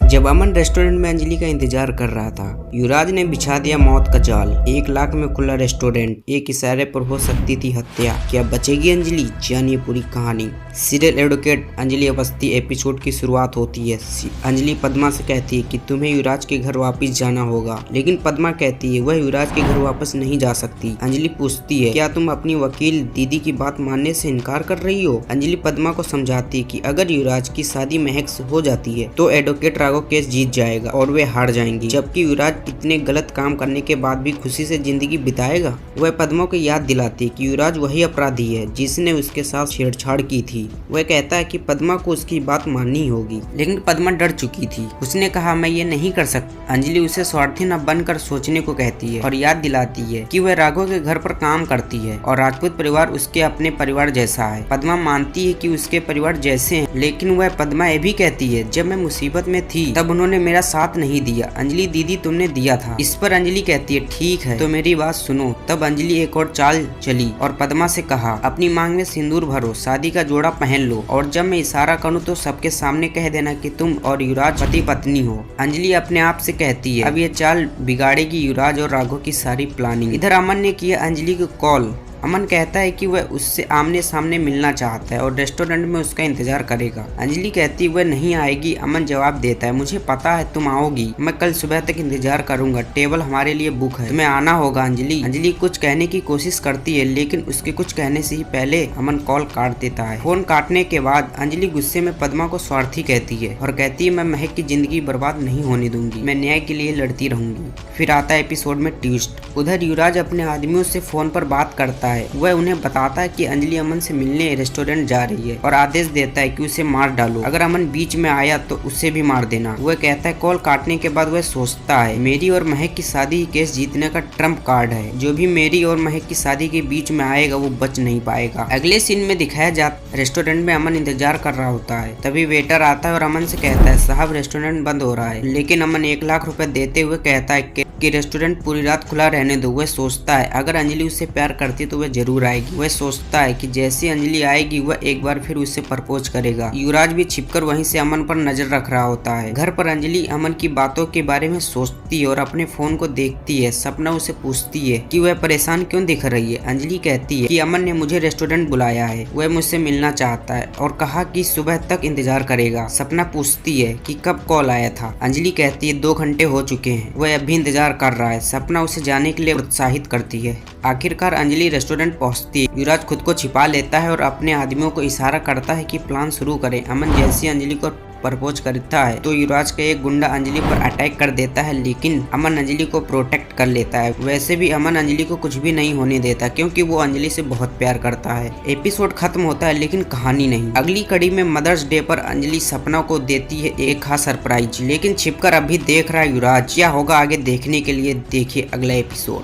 जब अमन रेस्टोरेंट में अंजलि का इंतजार कर रहा था, युवराज ने बिछा दिया मौत का जाल। 1 लाख में खुला रेस्टोरेंट, एक इशारे पर हो सकती थी हत्या। क्या बचेगी अंजलि? जानिए पूरी कहानी। Serial advocate Anjali Awasthi episode की शुरुआत होती है। अंजलि पद्मा से कहती है कि तुम्हें युवराज के घर वापस जाना होगा, लेकिन पद्मा कहती है वह युवराज के घर वापस नहीं जा सकती। अंजलि पूछती है क्या तुम अपनी वकील दीदी की बात मानने से इनकार कर रही हो? अंजलि पद्मा को समझाती है कि अगर युवराज की शादी महक से हो जाती है तो एडवोकेट राघव केस जीत जाएगा और वे हार जाएंगी, जबकि युवराज इतने गलत काम करने के बाद भी खुशी से जिंदगी बिताएगा। वह पद्मा को याद दिलाती है कि युवराज वही अपराधी है जिसने उसके साथ छेड़छाड़ की थी। वह कहता है कि पद्मा को उसकी बात माननी होगी, लेकिन पद्मा डर चुकी थी। उसने कहा मैं ये नहीं कर सकती। अंजलि उसे स्वार्थी न बनकर सोचने को कहती है और याद दिलाती है कि वह राघव के घर पर काम करती है और राजपूत परिवार उसके अपने परिवार जैसा है। पद्मा मानती है कि उसके परिवार जैसे हैं, लेकिन वह पद्मा ये भी कहती है जब मैं मुसीबत में थी तब उन्होंने मेरा साथ नहीं दिया। अंजलि दीदी तुमने दिया था। इस पर अंजलि कहती है ठीक है तो मेरी बात सुनो। तब अंजलि एक और चाल चली और पद्मा से कहा अपनी मांग में सिंदूर भरो, शादी का जोड़ा पहन लो और जब मैं इशारा करूं तो सबके सामने कह देना कि तुम और युवराज पति पत्नी हो। अंजलि अपने आप से कहती है अब ये चाल बिगाड़ेगी युवराज और राघव की सारी प्लानिंग। इधर अमन ने किया अंजलि को कॉल। अमन कहता है कि वह उससे आमने सामने मिलना चाहता है और रेस्टोरेंट में उसका इंतजार करेगा। अंजलि कहती है वह नहीं आएगी। अमन जवाब देता है मुझे पता है तुम आओगी, मैं कल सुबह तक इंतजार करूंगा, टेबल हमारे लिए बुक है, तुम्हें आना होगा। अंजलि कुछ कहने की कोशिश करती है, लेकिन उसके कुछ कहने से ही पहले अमन कॉल काट देता है। फोन काटने के बाद अंजलि गुस्से में पद्मा को स्वार्थी कहती है और कहती है मैं महक की जिंदगी बर्बाद नहीं होने दूंगी, मैं न्याय के लिए लड़ती रहूंगी। फिर आता है एपिसोड में ट्विस्ट। उधर युवराज अपने आदमियों से फोन पर बात करता है। वह उन्हें बताता है कि अंजलि अमन से मिलने रेस्टोरेंट जा रही है और आदेश देता है कि उसे मार डालो, अगर अमन बीच में आया तो उसे भी मार देना। वह कहता है कॉल काटने के बाद वह सोचता है मेरी और महक की शादी केस जीतने का ट्रम्प कार्ड है, जो भी मेरी और महक की शादी के बीच में आएगा वो बच नहीं पाएगा। अगले सीन में दिखाया जाता रेस्टोरेंट में अमन इंतजार कर रहा होता है। तभी वेटर आता है और अमन से कहता है साहब रेस्टोरेंट बंद हो रहा है, लेकिन अमन 1 लाख रुपए देते हुए कहता है कि रेस्टोरेंट पूरी रात खुला रहने दो। वह सोचता है अगर अंजलि उससे प्यार करती तो वह जरूर आएगी। वह सोचता है कि जैसे अंजलि आएगी वह एक बार फिर उससे प्रपोज करेगा। युवराज भी छिपकर वहीं से अमन पर नजर रख रहा होता है। घर पर अंजलि अमन की बातों के बारे में सोचती है और अपने फोन को देखती है। सपना उसे पूछती है कि वह परेशान क्यों दिख रही है। अंजलि कहती है कि अमन ने मुझे रेस्टोरेंट बुलाया है, वह मुझसे मिलना चाहता है और कहा कि सुबह तक इंतजार करेगा। सपना पूछती है कि कब कॉल आया था। अंजलि कहती है 2 घंटे हो चुके हैं, वह अभी इंतजार कर रहा है। सपना उसे जाने के लिए प्रोत्साहित करती है। आखिरकार अंजलि रेस्टोरेंट पहुंचती है। युवराज खुद को छिपा लेता है और अपने आदमियों को इशारा करता है कि प्लान शुरू करें। अमन जैसी अंजलि को प्रपोज करता है तो युवराज का एक गुंडा अंजलि पर अटैक कर देता है, लेकिन अमन अंजलि को प्रोटेक्ट कर लेता है। वैसे भी अमन अंजलि को कुछ भी नहीं होने देता क्योंकि वो अंजलि से बहुत प्यार करता है। एपिसोड खत्म होता है लेकिन कहानी नहीं। अगली कड़ी में मदर्स डे पर अंजलि सपना को देती है एक खास सरप्राइज, लेकिन छिपकर अभी देख रहा है युवराज। क्या होगा आगे देखने के लिए देखिए अगला एपिसोड।